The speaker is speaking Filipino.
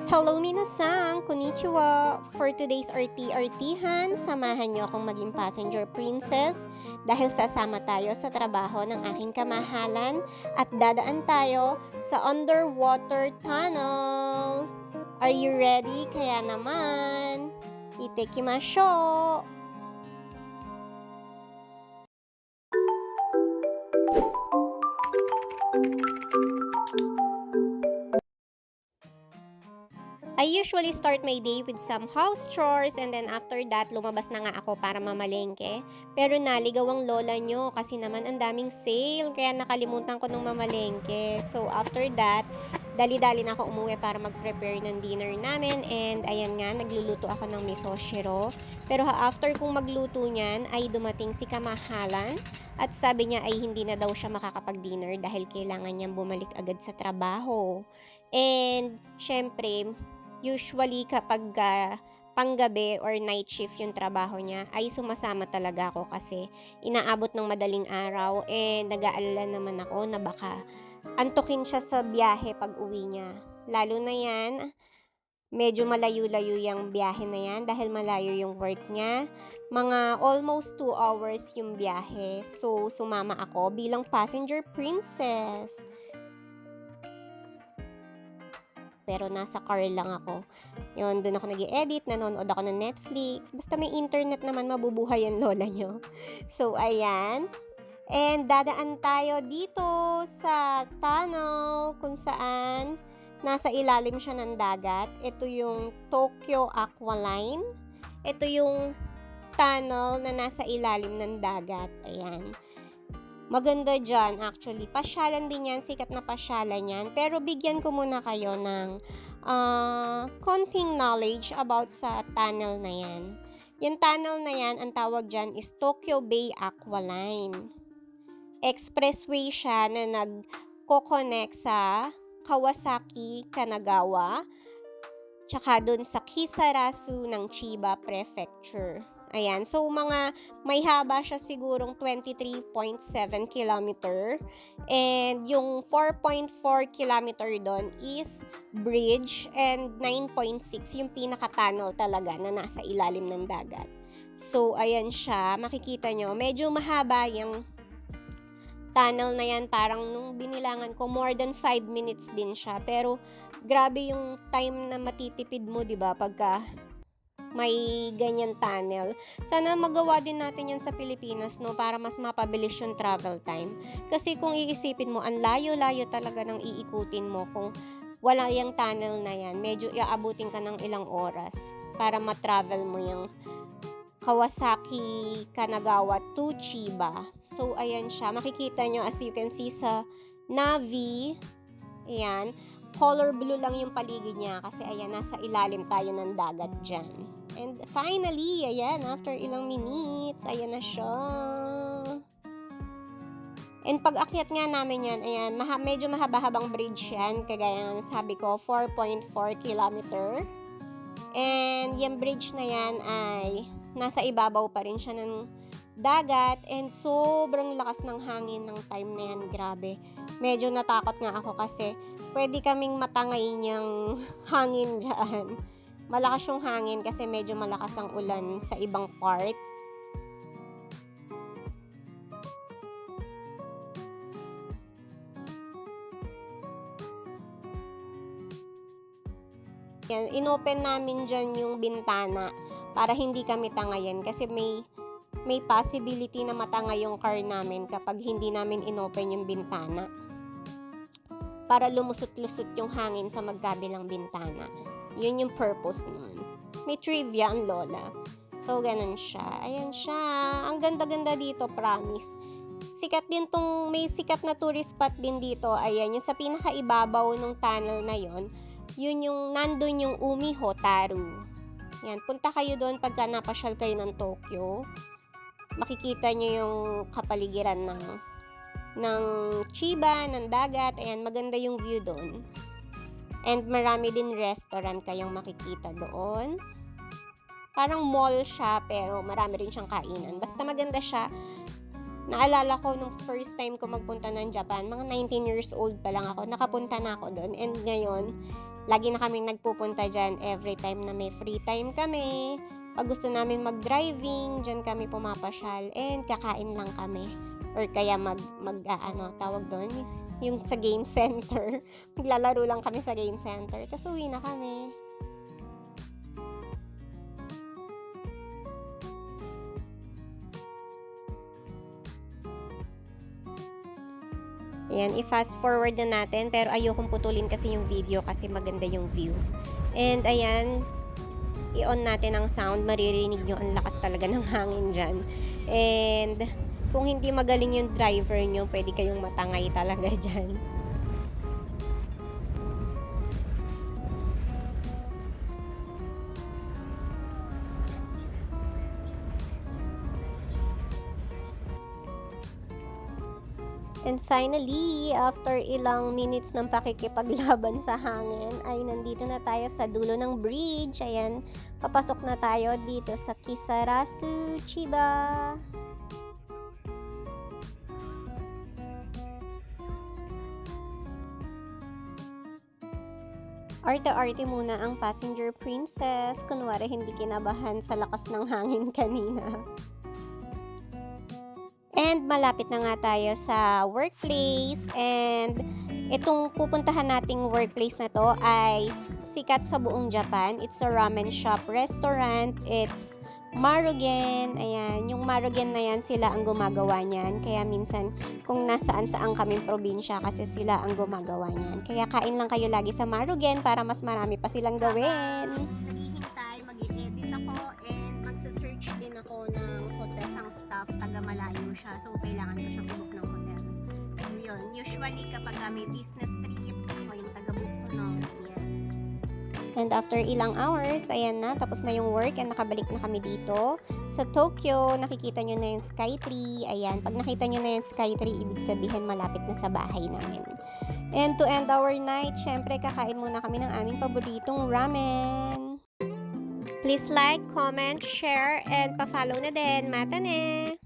Hello minasan! Konnichiwa! For today's RT-RThan, samahan niyo akong maging passenger princess dahil sasama tayo sa trabaho ng aking kamahalan at dadaan tayo sa underwater tunnel. Are you ready? Kaya naman, itekimasho! I usually start my day with some house chores and then after that, lumabas na nga ako para mamalengke. Pero naligaw ang lola nyo kasi naman ang daming sale kaya nakalimutan ko nung mamalengke. So after that, dali-dali na ako umuwi para mag-prepare ng dinner namin and ayan nga, nagluluto ako ng miso shiro. Pero after kong magluto niyan ay dumating si kamahalan at sabi niya ay hindi na daw siya makakapag-dinner dahil kailangan niyang bumalik agad sa trabaho. And syempre, usually kapag panggabi or night shift yung trabaho niya, ay sumasama talaga ako kasi inaabot ng madaling araw and nag-aalala naman ako na baka antukin siya sa biyahe pag uwi niya. Lalo na yan, medyo malayo-layo yung biyahe na yan dahil malayo yung work niya. Mga almost 2 hours yung biyahe. So, sumama ako bilang passenger princess. Pero nasa car lang ako. Yun, doon ako nag-i-edit, nanonood ako ng Netflix. Basta may internet naman, mabubuhay ang lola nyo. So, ayan. And dadaan tayo dito sa tunnel kung saan nasa ilalim siya ng dagat. Ito yung Tokyo Aqualine. Ito yung tunnel na nasa ilalim ng dagat. Ayan. Maganda dyan, actually. Pasyalan din yan, sikat na pasyalan yan. Pero bigyan ko muna kayo ng konting knowledge about sa tunnel na yan. Yung tunnel na yan, ang tawag dyan is Tokyo Bay Aqualine. Expressway siya na nagko-connect sa Kawasaki, Kanagawa, tsaka dun sa Kisarasu ng Chiba Prefecture. Ayan, so may haba siya sigurong 23.7 kilometer and yung 4.4 kilometer doon is bridge and 9.6 yung pinaka-tunnel talaga na nasa ilalim ng dagat. So, ayan siya, makikita nyo, medyo mahaba yung tunnel na yan, parang nung binilangan ko, more than 5 minutes din siya. Pero, grabe yung time na matitipid mo, di ba, pagka may ganyan tunnel. Sana magawa din natin yan sa Pilipinas, no, para mas mapabilis yung travel time. Kasi kung iisipin mo, ang layo-layo talaga ng iikutin mo kung wala yung tunnel na yan. Medyo iaabutin ka ng ilang oras para matravel mo yung Kawasaki, Kanagawa to Chiba. So, ayan siya. Makikita nyo, as you can see sa Navi, ayan, color blue lang yung paligid niya kasi ayan, nasa ilalim tayo ng dagat dyan. And finally, ayan, after ilang minutes, ayan na siya. And pag akyat nga namin yan, ayan, medyo mahaba-habang bridge yan, kagaya ng sabi ko, 4.4 kilometer. And yung bridge na yan ay nasa ibabaw pa rin siya ng dagat and sobrang lakas ng hangin ng time na yan, grabe. Medyo natakot nga ako kasi pwede kaming matangay niyang hangin dyan. Malakas yung hangin kasi medyo malakas ang ulan sa ibang part. Yan, inopen namin dyan yung bintana para hindi kami tangayin kasi may possibility na matangay yung car namin kapag hindi namin inopen yung bintana. Para lumusot-lusot yung hangin sa magkabilang bintana. Yun yung purpose nun. May trivia ang lola. So, ganun siya. Ayan siya. Ang ganda-ganda dito, promise. Sikat din may sikat na tourist spot din dito. Ayan, yung sa pinakaibabaw ng tunnel na yon, yun yung, nandun yung Umi Hotaru. Yan, punta kayo doon pagka napasyal kayo ng Tokyo. Makikita nyo yung kapaligiran ng Chiba, ng dagat. Ayan, maganda yung view doon. And marami din restaurant kayong makikita doon. Parang mall siya, pero marami rin siyang kainan. Basta maganda siya. Naalala ko nung first time ko magpunta ng Japan, mga 19 years old pa lang ako, nakapunta na ako doon. And ngayon, Lagi na kaming nagpupunta diyan every time na may free time kami. Pag gusto namin mag-driving, diyan kami pumapasyal and kakain lang kami. Or kaya tawag doon, yung sa game center. Maglalaro lang kami sa game center, tapos uwi na kami. Ayan, i-fast forward na natin pero ayokong putulin kasi yung video kasi maganda yung view. And ayan, i-on natin ang sound, maririnig nyo ang lakas talaga ng hangin dyan. And kung hindi magaling yung driver nyo, pwede kayong matangay talaga dyan. And finally, after ilang minutes ng pakikipaglaban sa hangin, ay nandito na tayo sa dulo ng bridge. Ayan, papasok na tayo dito sa Kisarasu, Chiba. Arte-arte muna ang passenger princess. Kunwari hindi kinabahan sa lakas ng hangin kanina. And malapit na nga tayo sa workplace, and itong pupuntahan nating workplace na to ay sikat sa buong Japan. It's a ramen shop restaurant. It's Marugen. Ayan, yung Marugen na yan, sila ang gumagawa niyan. Kaya minsan kung nasaan-saan kaming probinsya kasi sila ang gumagawa niyan. Kaya kain lang kayo lagi sa Marugen para mas marami pa silang gawin. Naghihintay, mag-i-edit ako and magsa-search din ako ng hotel sang staff, taga malayo siya, so kailangan ko siyang i-book ng hotel. So yun, usually kapag may business trip, ako yung taga-book ko no. Yan. And after ilang hours, ayan na, tapos na yung work and nakabalik na kami dito sa Tokyo. Nakikita nyo na yung Skytree. Ayan, pag nakita nyo na yung Skytree, ibig sabihin malapit na sa bahay namin. And to end our night, syempre kakain muna kami ng aming paboritong ramen. Please like, comment, share, and pa-follow na din. Mata ne!